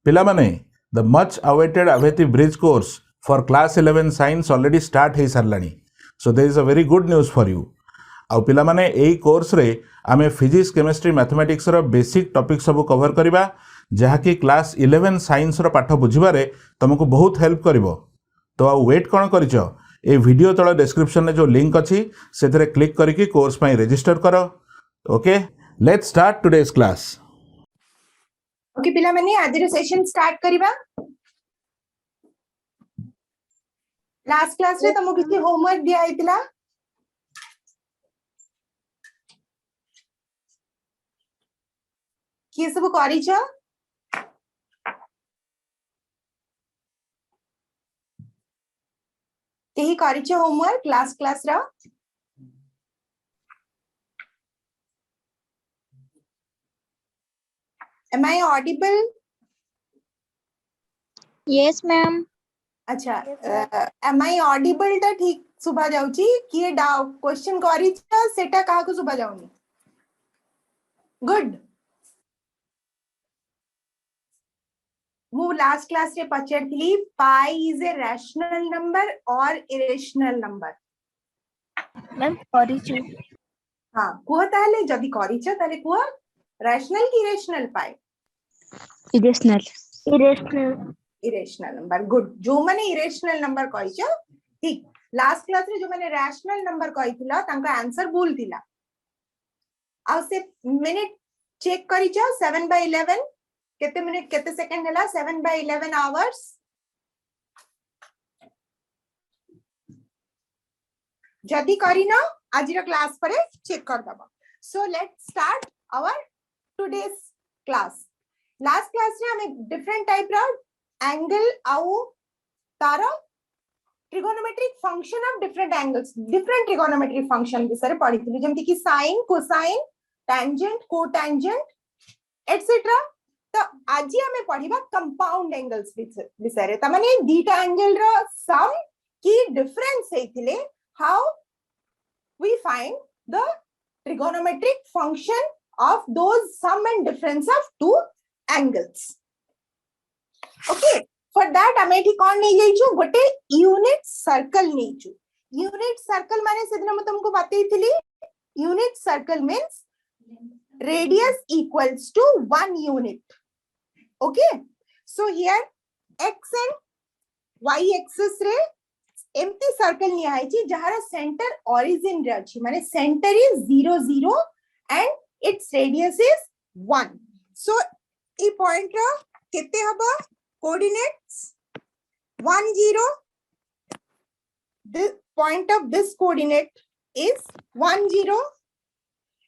पिलामाने the much awaited Aveti bridge course for class 11 science already start हो सारानी so there is a very good news for you आउ पिलामाने एई course रे आमे फिजिक्स केमिस्ट्री मैथमेटिक्स रो बेसिक टॉपिक सब कवर करबा जहाँकि क्लास 11 साइंस रो पाठ बुझिबारे तुमको बहुत हेल्प करिवो तो आ वेट कौन कर वीडियो तल डिस्क्रिप्शन में जो लिंक अच्छी से क्लिक करके कोर्स पर रजिस्टर करो okay let's start today's class okay पिला माने आज रो सेशन स्टार्ट करिबा लास्ट क्लास रे तुमको किसी होमवर्क दिया आइतला कि सब करिछ केही करिछ होमवर्क लास्ट क्लास रा Am I audible? Yes, ma'am. अच्छा am I audible ता ठीक सुबह जाउची कि क्वेश्चन करी सेटा काहा को सुबह जाउनी गुड मु लास्ट क्लास रे पचारथिली pi is a rational number और इरेशनल नंबर मैम करिछु हां कुह ताले जदी करिछ ताले कुह रैशनल की irrational pi irrational irrational number good जो माने इरेशनल नंबर कहिछ ठीक लास्ट क्लास रे जो माने रैशनल नंबर कहिथिला तांका आंसर भूल थिला आ से मिनिट चेक करिछ 7/11 केते मिनिट केते सेकंड हला 7/11 आवर्स जदी करिना आज रो क्लास पर चेक कर दबा so let's start our today's class last class रे हमें डिफरेंट टाइप रा एंगल आउ तारा trigonometric function of different angles different trigonometric function विषय रे पढिथिलु जेमति कि sine cosine tangent cotangent et cetera तो आज हमें पढ़िबा कंपाउंड एंगल्स विषय रे त माने दीटा एंगल रो सम की डिफरेंस हेथिले how we find the trigonometric function of those sum and difference of two angles okay for that हमें एठी कोन नै जाइछु गोटे यूनिट सर्कल नैछु यूनिट सर्कल माने सेदिन हम तुमको बतैथिली unit circle means radius equals to 1 unit okay so here x and y axis रे एम्प्टी सर्कल निया है जहार सेंटर ओरिजिन रे अछि माने centre is 0 0 and its radius is 1 so e point ra kete haba coordinates 1 0 this point of this coordinate is 1 0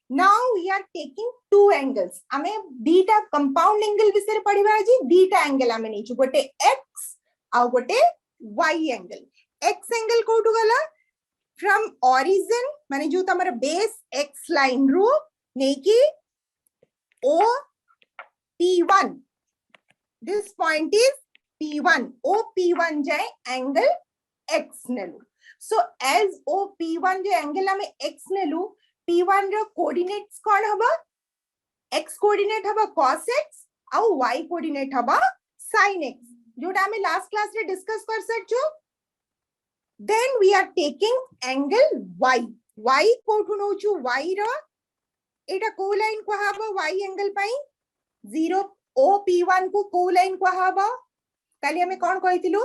now we are taking two angles ame dita compound angle bisare padhiba aji dita angle ame nechu gote x au gote y angle x angle कोठु गला from origin माने जो तमरा base x line रो नेकी O P1 this point is P1 O P1 जाए angle x नेलु so as O P1 जो angle हमें x नेलु P1 रो coordinates कौन हबा x coordinate हबा cos x और y coordinate हबा sin x जोटा हमें last class रे discuss कर सकछो then we are taking angle y कोठु नोछु y रो एटा को लाइन को हाबो y एंगल पाई 0 OP1 को को लाइन को हाबो काली हमें कोन कहितिलु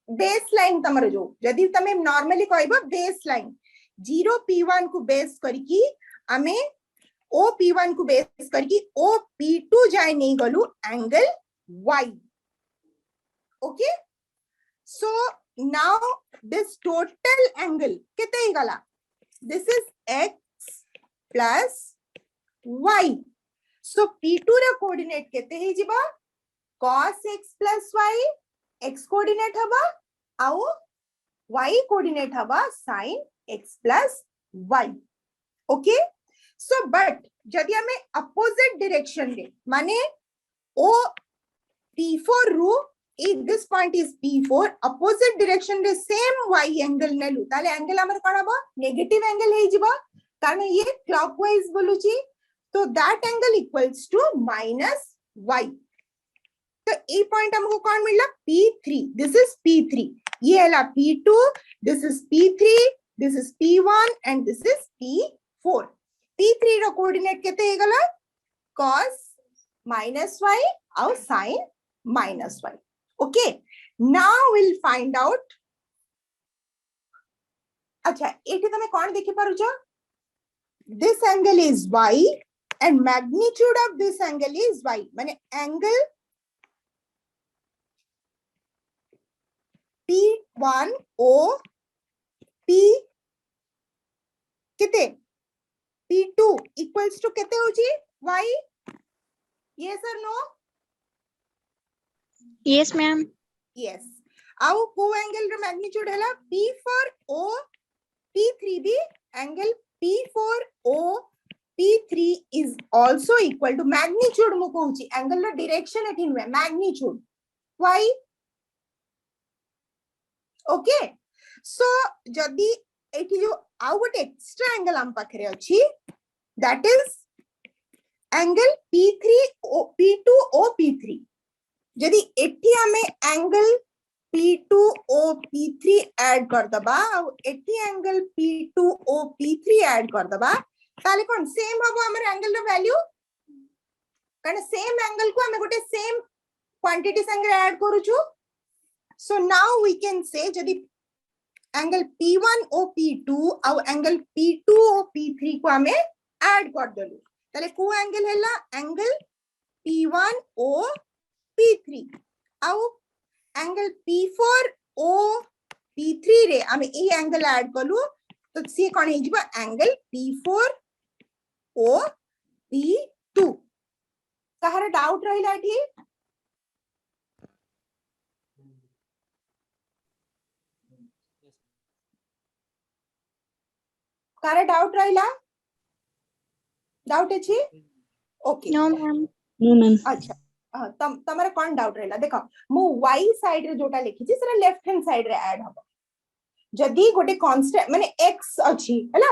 बेस लाइन तमर जो यदि तमे नॉर्मली कहबो बेस लाइन 0 P1 को बेस करकी हमें OP1 को बेस करकी OP2 जाय नहीं गलु angle y okay so now this total angle केते गला this is x plus y so p2 रा कोऑर्डिनेट केते हे जिबा cos x plus y x coordinate हबा आउ y कोऑर्डिनेट हबा sin x plus y okay so but जदि हमें अपोजिट डायरेक्शन रे माने o p4 रू this point is p4 opposite direction रे सेम y एंगल नेलु ताले एंगल हमर कोन हबा नेगेटिव एंगल हे जिबा कारण ये क्लॉकवाइज बोलुची तो that angle equals to minus y तो ए पॉइंट हमको कौन मिलला P3, दिस इज P3, ये हला P2, this is P3, this is P1 and this is P4. P3 रो कोऑर्डिनेट केते हे गला cos -y और sin -y. Okay, now we'll find out. अच्छा एठी तमे कोन देखि पारुछो, this angle is y and magnitude of this angle is y, माने angle P1O P केते P2 equals to केते होची y, yes or no? Yes, ma'am. Yes. आउ को एंगल रो मैग्नीट्यूड हैला P4O P3 भी angle P4O P3 is also equal to magnitude मु कहूची angle रो direction एठी नुए मैग्नीट्यूड y. ओके सो जदी एठी जो आउ गोटे एक्स्ट्रा एंगल हम पाखरे अछि that is angle P2O P3. जदी एठी हमें एंगल P2O P3 ऐड कर दबा और एठी एंगल P2O P3 ऐड कर दबा ताले कोन सेम हबो हमर एंगल रो वैल्यू, कारण सेम एंगल को हमें गोटे सेम क्वांटिटी संगे ऐड करूछु. So now we can say जदी एंगल P1O P2 और एंगल P2O P3 को हमें ऐड कर देलु ताले को एंगल हैला एंगल P1O P3 और एंगल P4O P3 रे हमें ए एंगल ऐड कलु तो सी कोन हे जिबा एंगल P4O P2. कहार डाउट रहिला एठी कहार डाउट रहिला डाउट अछि okay No, ma'am. No, ma'am. अच्छा तमरा कौन डाउट रहला देखो मु y साइड रे जोटा लिखि छी सेरा लेफ्ट हैंड साइड रे ऐड हबो जदी गोटे कांस्टेंट माने x अछि हैला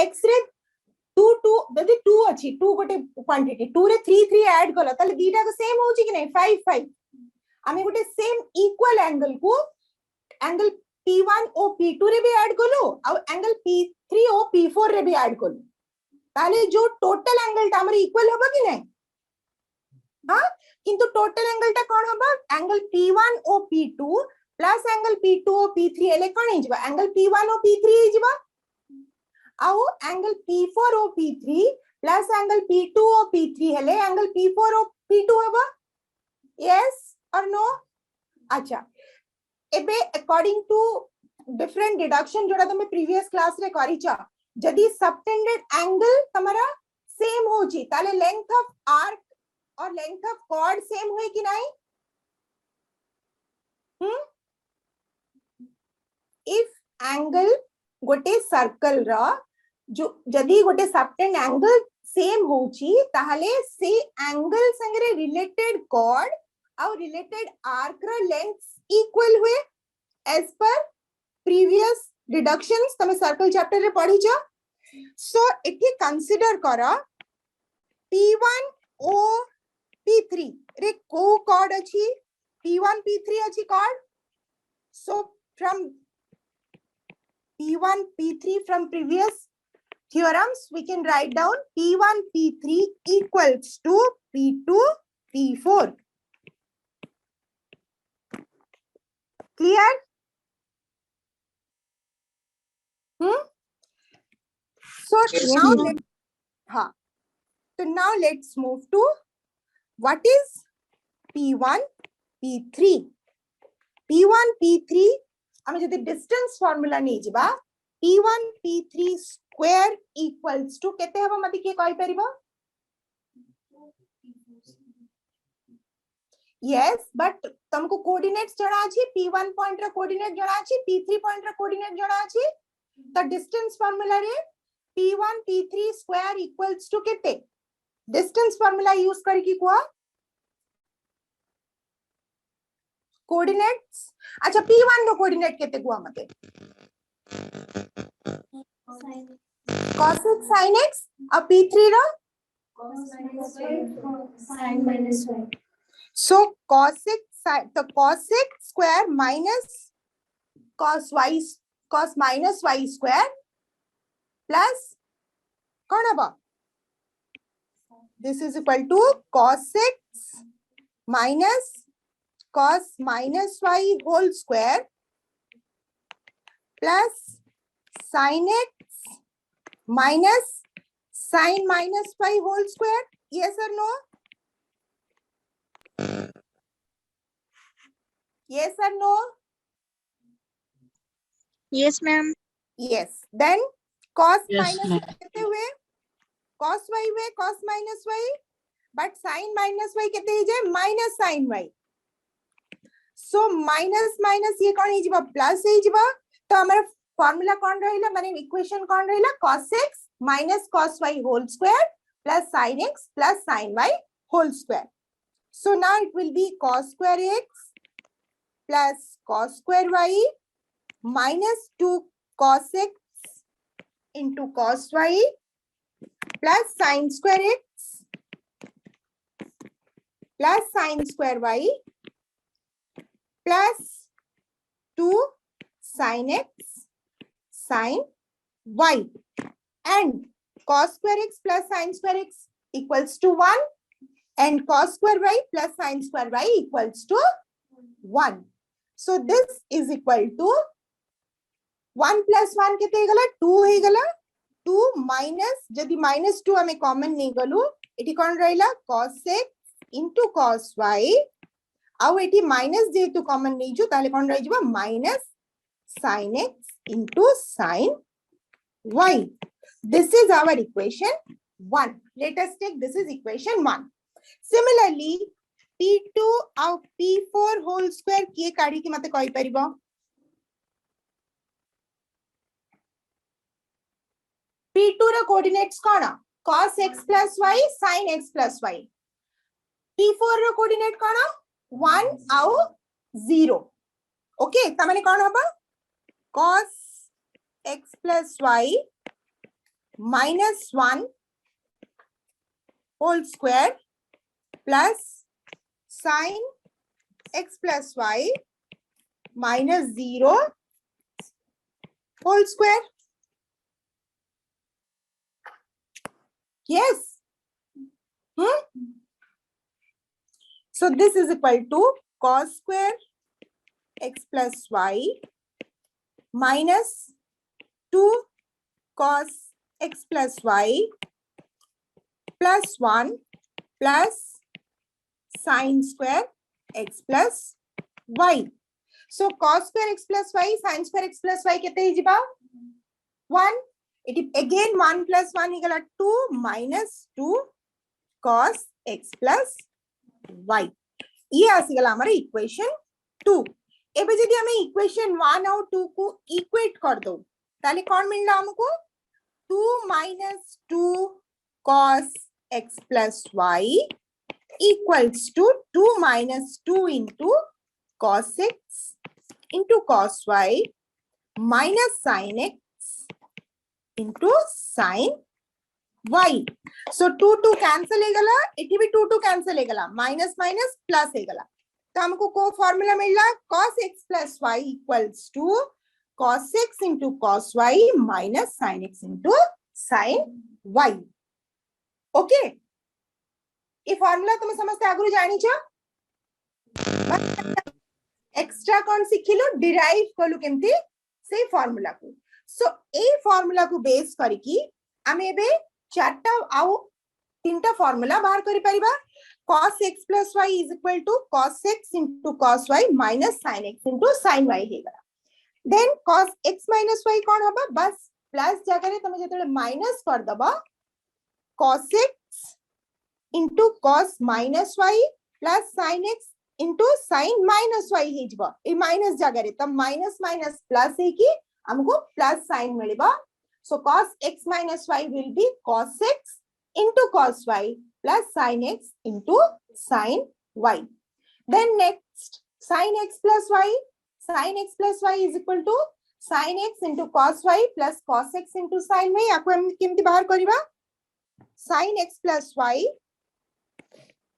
x रे 2 2 जदी 2 अछि 2 गोटे क्वांटिटी 2 रे 3 3 ऐड कला तले दीटा को सेम होची कि नै 5 5 आमे गोटे सेम इक्वल एंगल को एंगल P1O P2 रे भी ऐड कलो और एंगल P3O P4 रे भी ऐड कलो ताले जो टोटल एंगल ता हमर इक्वल होबा कि नै हां किंतु टोटल एंगल ता कोन होबा angle P1O P2 plus angle P2O P3 हेले कोन हे जिबा एंगल P1O P3 हे जिबा आउ angle P4O P3 plus angle P2O P3 हेले एंगल P4O P2 होबा. यस और नो. अच्छा एबे अकॉर्डिंग टू डिफरेंट डिडक्शन जोड़ा तुम प्रीवियस क्लास रे करिचा जदी सबटेंडेड एंगल तमरा सेम होची ताले लेंथ ऑफ आर्क और लेंथ ऑफ कॉर्ड सेम होए कि नहीं. इफ एंगल गोटे सर्कल रा जो जदी गोटे सबटेंड एंगल सेम होची ताहले से एंगल संगे रिलेटेड कॉर्ड और रिलेटेड आर्क रा लेंथ इक्वल हुए एज पर प्रीवियस डिडक्शंस तमे सर्कल चैप्टर रे पढ़ी जा. सो इठी कंसीडर करा P1O P3 रे को कॉर्ड अछि P1 P3 अछि chord. So from P1 P3 from previous theorems we can write down P1 P3 equals to P2 P4. Clear? So now let's move to what is P1 P3. P1 P3 हमें जदि distance formula नहीं जिबा P1 P3 square equals to केते हबो मते के कहि परिबो. Yes but तुमको कोऑर्डिनेट्स जणा अछि P1 पॉइंट रा कोऑर्डिनेट जणा अछि P3 पॉइंट रा कोऑर्डिनेट जणा अछि त डिस्टेंस फार्मूला रे P1 P3 square equals to केते डिस्टेंस फार्मूला यूज करके कुआ कोऑर्डिनेट्स. अच्छा P1 रो कोऑर्डिनेट केते कुआ मते cos x sin x और P3 रो sin minus y. So cos x square minus cos minus y square plus कौन हबा this is equal to cos x minus cos minus y whole square plus sin x minus sin minus y whole square. Yes or no? Yes or no? Yes, ma'am. Yes. Then cos Yes, minus ma'am. कितने हुए? Cos y हुए cos minus y, but sin minus y कितने ही जाए? Minus sin y. So minus minus ये कौन ही जीवा? Plus ही जीवा. तो हमारा formula कौन रहेला? माने equation कौन रहेला? Cos x minus cos y whole square plus sin x plus sin y whole square. So now it will be cos square x plus cos square y minus 2 cos x into cos y plus sin square x plus sin square y plus 2 sin x sin y, and cos square x plus sin square x equals to 1 and cos square y plus sin square y equals to 1. So this is equal to 1 plus 1 कितने ही गला? 2 ही गला. 2 minus जदि minus 2 हमें common नहीं गलु इटी कौन रहेला? cos x into cos y आउ इटी minus जेतु common नहीं जो ताले कौन रही जीवा? minus sin x into sin y. This is our equation 1. Let us take this is equation 1. Similarly, P2 और P4 whole square किए काढ़ी की मते कोई परिबो? P2 रा coordinates कौन? Cos x plus y, sin x plus y. P4 रा coordinate कौन? 1 और 0. Okay, तमने कौन होगा? Cos x plus y minus 1 whole square plus sin x plus y minus 0 whole square. Yes. So this is equal to cos square x plus y minus 2 cos x plus y plus 1 plus sin square x plus y. So cos square x plus y, sin square x plus y कितने ही जीवा? 1. It is again 1 plus 1 equal to 2 minus 2 cos x plus y. ये आसीगला हमारे equation 2. एबे जदि हमें equation 1 और 2 को equate कर दो ताले कौन मिलना हमको? 2 minus 2 cos x plus y equals to 2 minus 2 into cos x into cos y minus sin x into sin y. So 2 cancel है गला, इटी भी 2 cancel है गला, minus minus plus है गला. तो हमको को फॉर्मूला मिला cos x plus y equals to cos x into cos y minus sin x into sin y. Okay? ये फॉर्मूला तुम समझते आगुरी जानी छो? एक्स्ट्रा कौन सिखिलो? डिराइव कलु केमती से फॉर्मूला को. सो ए फॉर्मूला को बेस करकी आमे एबे चारटा आउ तीनटा फॉर्मूला बाहर करि परिबा. cos x plus y is equal to cos x into cos y minus sin x into sin y हेगा. Then cos x minus y कौन होगा? बस प्लस जगह तमे जेतले माइनस कर दबा cos x into cos minus y plus sin x into sin minus y हेजबा. ए माइनस जगह तब माइनस माइनस प्लस है कि हमको प्लस साइन मिलेबा. So cos x minus y will be cos x into cos y plus sin x into sin y. Then next sin x plus y. Sin x plus y is equal to sin x into cos y plus cos x into sin y. आपको हम किमती बाहर करिबा sin x plus y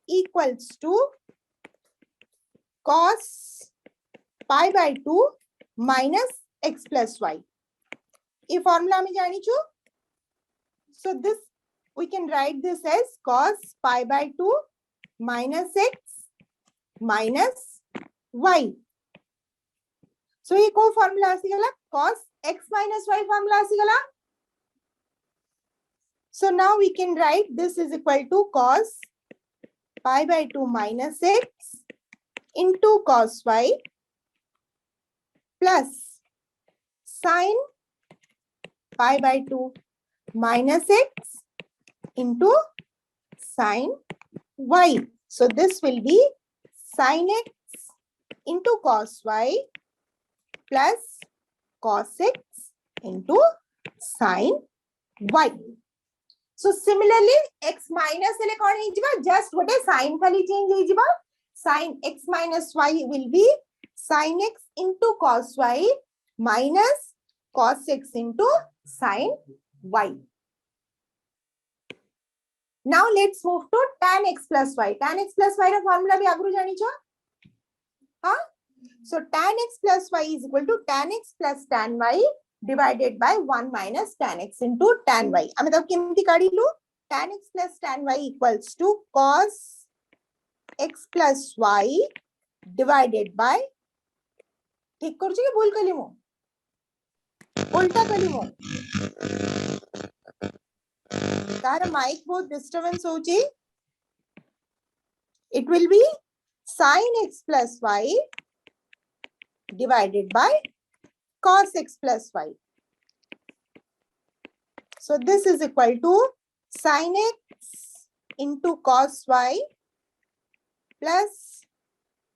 equals to cos pi by 2 minus x plus y. ये formula हमें जानी चु. So this we can write this as cos pi by 2 minus x minus y. So ये को formula आसीगला cos x minus y formula आसीगला. So now we can write this is equal to cos pi by 2 minus x into cos y plus sin pi by 2 minus x into sin y. So this will be sin x into cos y plus cos x into sin y. So similarly x minus ele kon he jiba just gote sin khali change he jiba. Sin x minus y will be sin x into cos y minus cos x into sin y. Now let's move to tan x plus y. Tan x plus y रा formula भी आगरू जानी छो. हाँ? So tan x plus y is equal to tan x plus tan y divided by 1 minus tan x into tan y. हमें तब किम्ती काढ़ी लूँ. Tan x plus tan y equals to cos x plus y divided by ठीक करो जी भूल कर लियो उल्टा कर लियो तारा माइक बहुत डिस्टर्बेंस हो जी. It will be sin x plus y divided by cos x plus y. So this is equal to sin x into cos y plus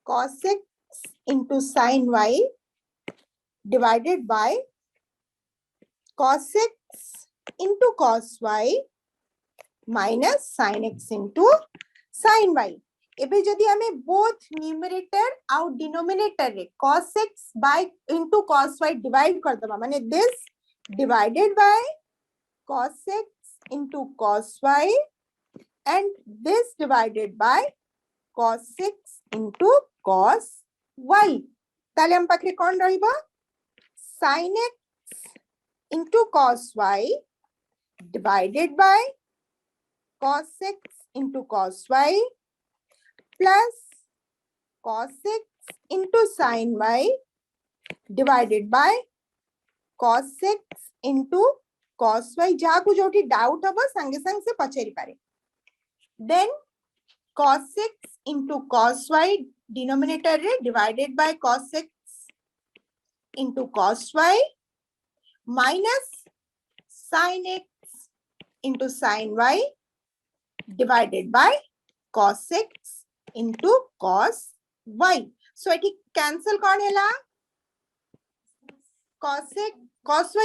cos x into sin y divided by cos x into cos y minus sin x into sin y. एबे जदि हमें both numerator और denominator रे cos x by into cos y divide कर दबा माने this divided by cos x into cos y and this divided by cos x into cos y. ताले हम पाखरे कौन रहिबा sin x into cos y divided by cos x into cos y plus cos x into sin y divided by cos x into cos y. जहाँ कुछ जोटी doubt हबो संगे संग से पचेरी पारे. Then cos x into cos y denominator रे divided by cos x into cos y minus sin x into sin y divided by cos x into cos y. So eighty cancel कौन है ला? cos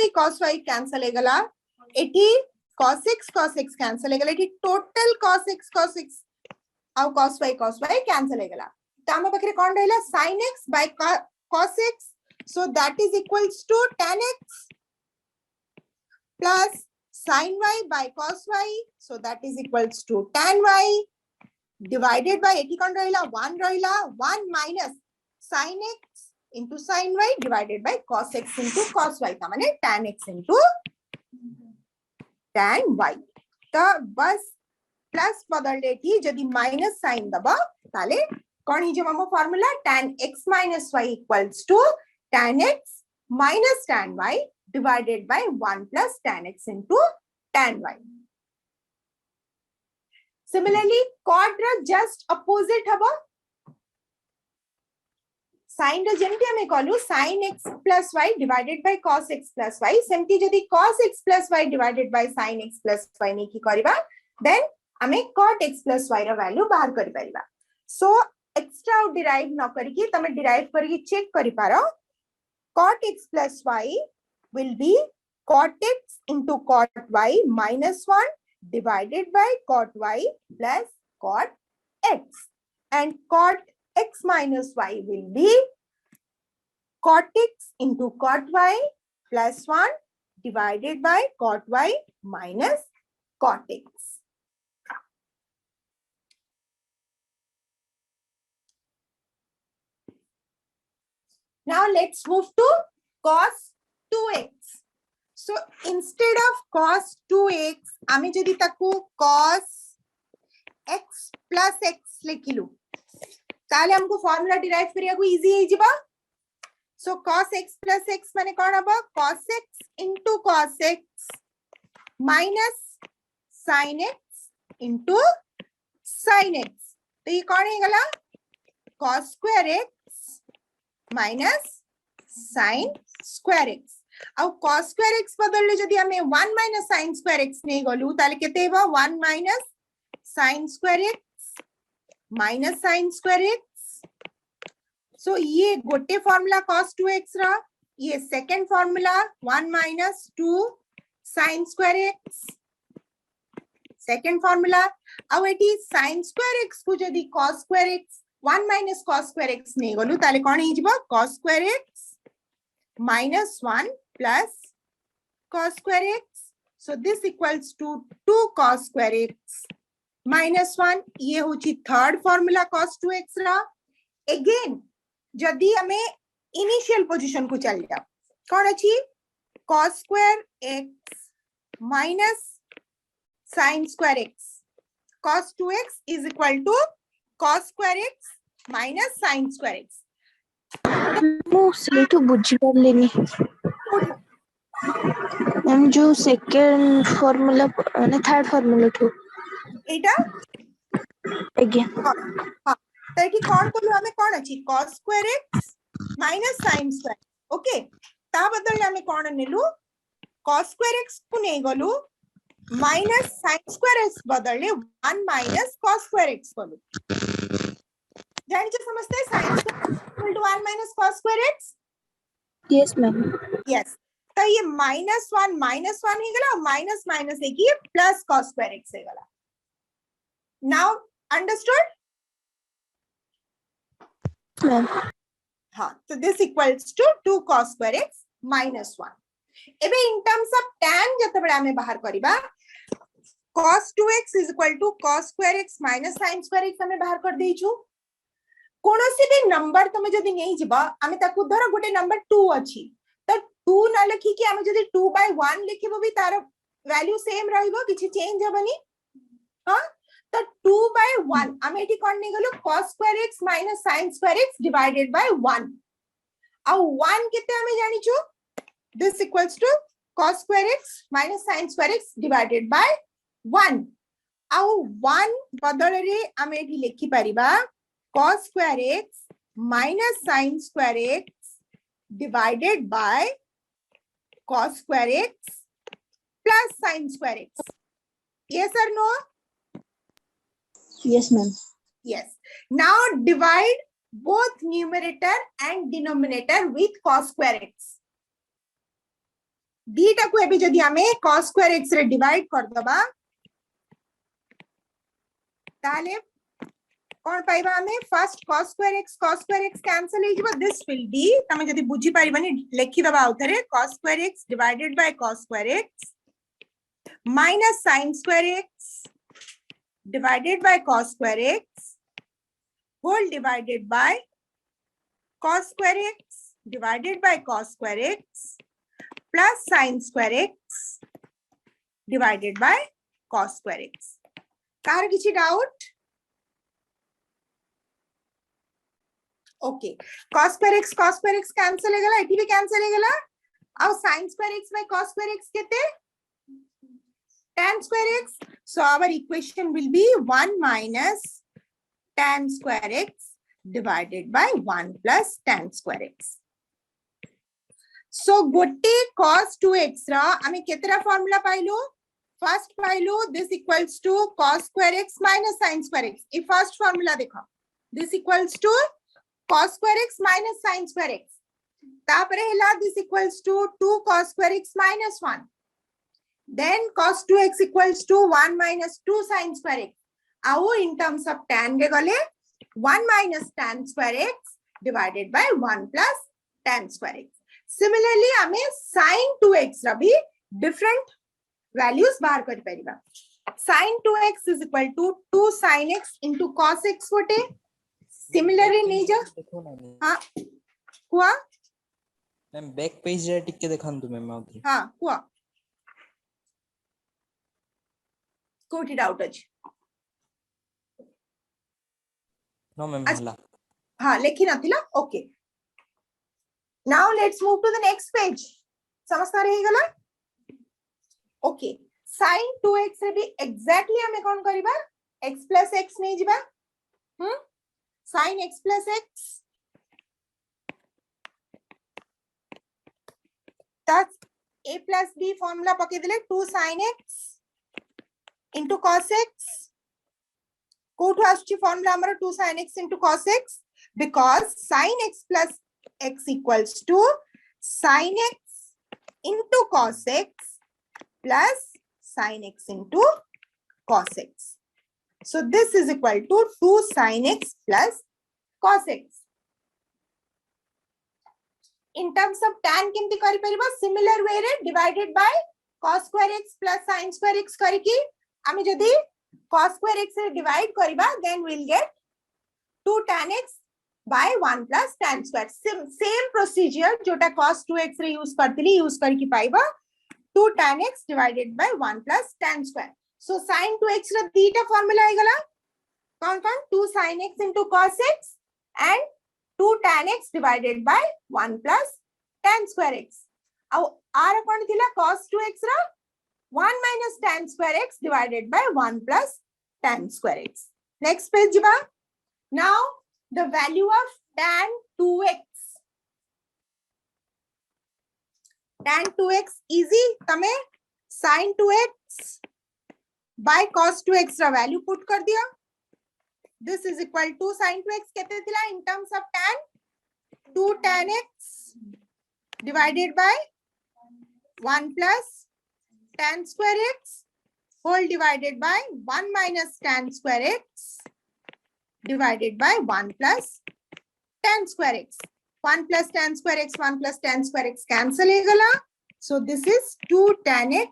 y cancel है गला. Eighty cos x cancel है गला. Eighty total cos x और cos y cancel है गला. तामा पकरे कौन रहेला sin x by cos x. So that is equals to tan x plus sin y by cos y. So that is equals to tan y divided by eighty कौन रहेला 1 रहेला 1 minus sin x into sin y divided by cos x into cos y का माने tan x into tan y. तो बस plus बदल देती जदि माइनस साइन दबा ताले कौन ही जो मामो formula tan x minus y equals to tan x minus tan y divided by 1 plus tan x into tan y. Similarly, cot रा just opposite हबो. Sin रा जेमती हमें कहलु sin x plus y divided by cos x plus y. सेमती जदि cos x plus y divided by sin x plus y ने की करिबा then हमें cot x plus y रा वैल्यू बाहर करि परिबा. So extra derive न करिकी तमे derive करिकी चेक करि पारो. Cot x plus y will be cot x into cot y minus 1 divided by cot y plus cot x, and cot x minus y will be cot x into cot y plus 1 divided by cot y minus cot x. Now let's move to cos 2x. So instead of cos 2x, आमे जदि ताकू cos x plus x लिखिलु ताले हमको formula derive करिया को easy है जिबा. So cos x plus x माने कौन हबा cos x into cos x minus sin x into sin x. तो ये कौन है गला cos square x minus sin square x. अब cos square x बदलले जदि हमें 1 minus sin square x नहीं गलु ताले केते हेबा 1 minus sin square x minus sin square x. So ये गोटे फॉर्मूला cos 2x रा, ये second formula 1 minus 2 sin square x second formula. अब एटी sin square x को जदि cos square x 1 minus cos square x नहीं गलु ताले कौन ही जिबा cos square x minus 1 plus cos square x. So this equals to 2 cos square x minus 1. ये होची third formula cos 2x रा. Again जदि हमें इनिशियल पोजीशन को चल जाओ कौन अच्छी cos square x minus sin square x. Cos 2x is equal to cos square x minus sin square x. ମୁଁ ସେଇଠୁ ବୁଝି ପାରିଲିନି मैम जो सेकंड फार्मूला ମାନେ थर्ड फार्मूला ठू एटा आज्ञा हां तो एटी कौन को हमें कौन अच्छी cos square x minus sin square. Okay ता बदल हमें कौन नेलु cos square x को नहीं गलु minus sin square x बदलले 1 minus cos square x गलु. जान जे समझते हैं sin square equal to 1 minus cos square x. Yes ma'am yes तो ये -1 ही गला माइनस माइनस है कि प्लस cos square x है गला. Now understood. मैम हाँ तो this equals to 2 cos square x minus 1. एबे इन टर्म्स ऑफ tan जते बडा में बाहर करिबा cos 2x is equal to cos square x minus sin square x हमें बाहर कर देइछु. कोनोसी भी नंबर तमे जदी नहीं जिबा हमें ताकू धर गोटे नंबर 2 अछि तो 2 ना लिखि कि हमें जदी 2/1 लिखिबो भी तार वैल्यू सेम रहइबो किछि चेंज हबनी. हां तो 2/1 हमें एठी कोन नहीं गलो cos square x minus sin square x divided by 1. अब 1 केते हमें जानि छु this equals to cos square x minus sin square x divided by 1. अब 1 बदल रे हमें एठी लिखि परिबा cos square x minus sin square x divided by cos square x plus sin square x. Yes or no? Yes ma'am Yes. Now divide both numerator and denominator with cos square x. दीटा को एबे जदी हमें cos square x रे divide कर दबा ताले कौन पाइबा हमें first cos square x cancel हो जिबा. दिस विल बी तमे जदी बुझी पारिबानी लेखि दबा आउथरे cos square x divided by cos square x minus sin square x divided by cos square x whole divided by cos square x divided by cos square x plus sin square x divided by cos square x. कार किछि doubt? Okay cos square x cancel हेगला एठी भी cancel हेगला. अब sin square x by cos square x केते tan square x. So our equation will be 1 minus tan square x divided by 1 plus tan square x. So गोटे cos 2x रा हमें केतरा formula पाइलो फर्स्ट पाइलो this equals to cos square x minus sin square x. ये first formula देखो this equals to cos square x minus sin square x. तापरे हेला this equals to 2 cos square x minus 1. Then cos 2x equals to 1 minus 2 sin square x. Now in terms of tan रे गले 1 minus tan square x divided by 1 plus tan square x. Similarly हमें sin 2x रा भी different values बाहर कर परिबा. sin 2x is equal to 2 sin x into cos x होते. Similarly नहीं जा हाँ हुआ मैम बैक पेज रे टिके देखांतु मैम आउथरे हाँ कुआ कोठी डाउट अछि नो मैम अच्छा। हला हाँ लेखि नथिला okay now let's move to the next page समझता रहीगला ओके sin 2x रे भी एग्जैक्टली हमें कौन करिबा x plus x नहीं जिबा sin x plus x that's a plus b formula पके दिले 2 sin x into cos x कोठु आछी फॉर्मूला हमर 2 sin x into cos x because sin x plus x equals to sin x into cos x plus sin x into cos x. So this is equal to 2 sin x plus cos x. In terms of tan केमती करि परिबा similar way रे divided by cos square x plus sin square x करिकी आमे जदी cos square x रे divide करिबा then we'll get 2 tan x by 1 plus tan square. Same procedure जोटा cos 2x रे use करतिली use करिकी पाइबा 2 tan x divided by 1 plus tan square. So sin 2x रा दीटा formula आइगला कौन कौन 2 sin x into cos x and 2 tan x divided by 1 plus tan square x. अब are कौन थिला cos 2x रा 1 minus tan square x divided by 1 plus tan square x. Next page jiba. Now the value of tan 2x. Tan 2x easy तमे sin 2x by cos 2x रा value put कर दिया. This is equal to sin 2x कहते थिला in terms of tan 2 tan x divided by 1 plus tan square x whole divided by 1 minus tan square x divided by 1 plus tan square x. 1 plus tan square x 1 plus tan square x cancel हो गला. So this is 2 tan x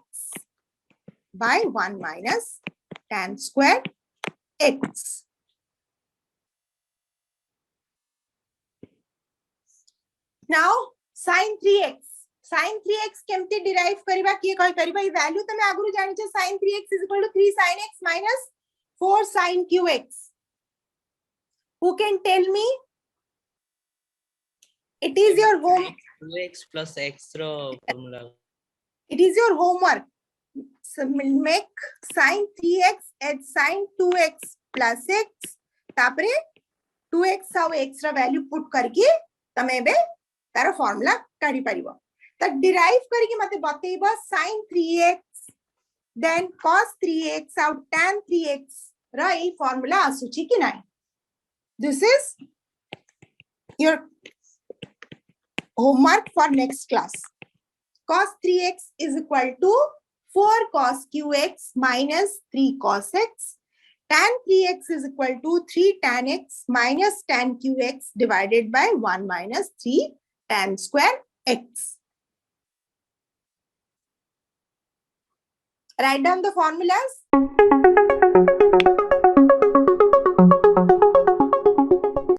by 1 minus tan square x. Now sin 3x. Sin 3x केमती derive करिबा किए कहि करिबा ई value तमे आगुरु जानि छ sin 3x is equal to 3 sin x minus 4 sin qx. Who can tell me? It is your home. 2x plus x रो formula It is your homework. So make sin 3x as sin 2x plus x. तापरे 2x आउ x रा value put करके तमे बे तार formula काढी परिबो. त derive करके मते बतेइबो sin 3x then cos 3x आउ tan 3x रा ई फार्मूला आसुची कि नाही. This is your homework for next class. Cos 3x is equal to 4 cos qx minus 3 cos x. Tan 3x is equal to 3 tan x minus tan qx divided by 1 minus 3 tan square x. Write down the formulas.